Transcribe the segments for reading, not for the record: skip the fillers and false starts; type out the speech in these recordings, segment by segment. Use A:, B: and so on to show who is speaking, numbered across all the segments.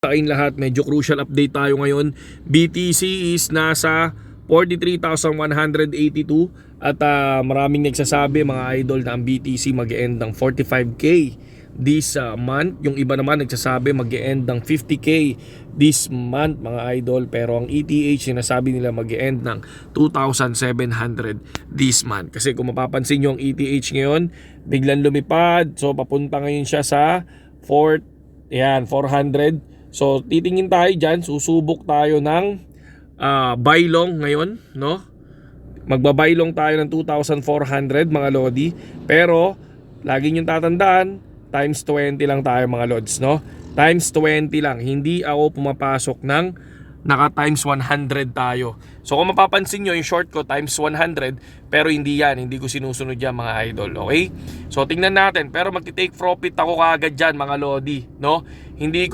A: Kayong lahat, medyo crucial update tayo ngayon. BTC is nasa 43,182 at maraming nagsasabi mga idol na ang BTC mag-end ng 45k this month. Yung iba naman nagsasabi mag-end ng 50k this month mga idol, pero ang ETH sinasabi nila mag-end ng 2,700 this month. Kasi kung mapapansin nyo ang ETH ngayon biglang lumipad, so papunta ngayon siya sa 400. So titingin tayo dyan, susubok tayo ng buy long ngayon, no? Magbabuy long tayo ng 2,400 mga lodi. Pero lagi nyo tatandaan, times 20 lang tayo mga lods, no? Times 20 lang. Hindi ako pumapasok ng naka times 100 tayo. So kung mapapansin nyo, yung short ko times 100, pero hindi yan, hindi ko sinusunod yan mga idol, okay? So tingnan natin, pero magti-take profit ako kaagad dyan mga lodi, no? Hindi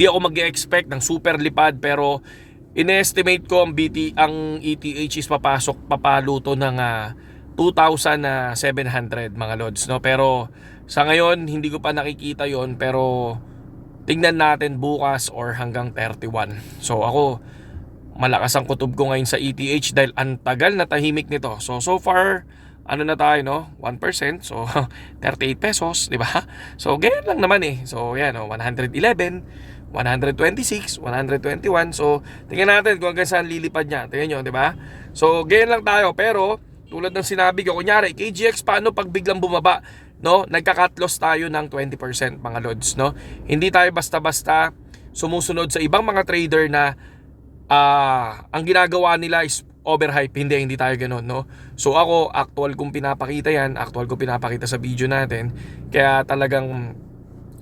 A: ako mag-expect ng super lipad, pero in-estimate ko ang ETH is papaluto ng 2,700 mga lods, no? Pero sa ngayon hindi ko pa nakikita yon, pero tingnan natin bukas or hanggang 31. So ako, malakas ang kutob ko ngayon sa ETH dahil ang tagal na tahimik nito. So far ano na tayo, no? 1%, so 38 pesos, di ba? So ganyan lang naman eh. So yan, 111, 126, 121. So tingnan natin kung hanggang saan lilipad niya. Tingnan nyo, di ba? So ganyan lang tayo, pero tulad ng sinabi ko, kunyari KGX, paano pag biglang bumaba, no? Nagka-cut loss tayo ng 20% mga lods, no? Hindi tayo basta-basta sumusunod sa ibang mga trader na ang ginagawa nila is overhype. Hindi tayo ganoon, no? So ako, actual kong pinapakita yan, actual kong pinapakita sa video natin. Kaya talagang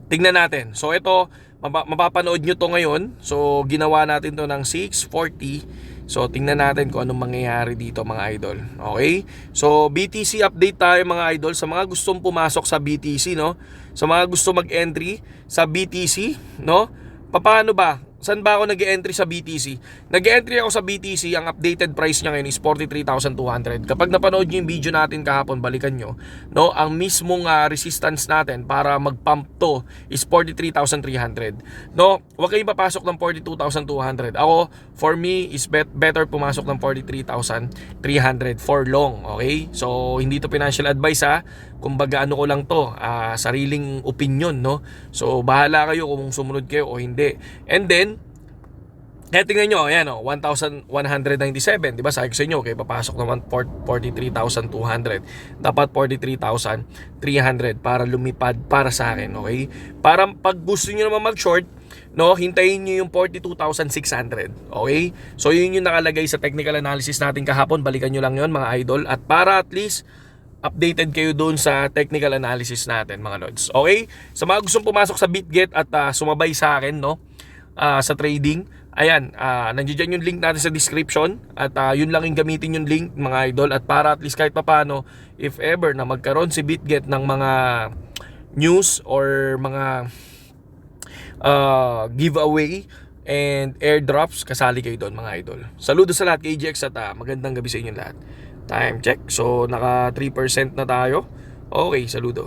A: tingnan natin. So ito, mapapanood nyo to ngayon. So ginawa natin to ng 6:40. So tingnan natin kung anong mangyayari dito mga idol. Okay? So BTC update tayo mga idol. Sa mga gustong pumasok sa BTC, no? Sa mga gusto mag-entry sa BTC, no? Paano ba? Saan ba ako nag-e-entry sa BTC? Nag-e-entry ako sa BTC, ang updated price niya ngayon is 43,200. Kapag napanood niyo yung video natin kahapon, balikan nyo, no? Ang mismong resistance natin para mag-pump to is 43,300. No? Huwag kayong papasok ng 42,200. Ako, for me, is better pumasok ng 43,300 for long. Okay? So, hindi to financial advice kumbaga ano ko lang to, sariling opinion, no? So bahala kayo kung sumunod kayo o hindi. And then kaya tingnan nyo, ayan 1,197, diba? Sabi ko sa inyo, okay, papasok naman 43,200. Dapat 43,300 para lumipad para sa akin, okay? Para pag gusto nyo naman mag-short, no, hintayin nyo yung 42,600, okay? So yun yung nakalagay sa technical analysis natin kahapon. Balikan nyo lang yun mga idol. At para at least updated kayo doon sa technical analysis natin mga lods. Okay? Sa mga gustong pumasok sa BitGet at sumabay sa akin, no? Sa trading, ayan, nandiyan yung link natin sa description. At yun lang yung gamitin yung link mga idol. At para at least kahit papano, if ever na magkaroon si BitGet ng mga news or mga giveaway and airdrops, kasali kayo doon mga idol. Saludo sa lahat KGX at magandang gabi sa inyo lahat. Time check. So naka 3% na tayo. Okay, saludo.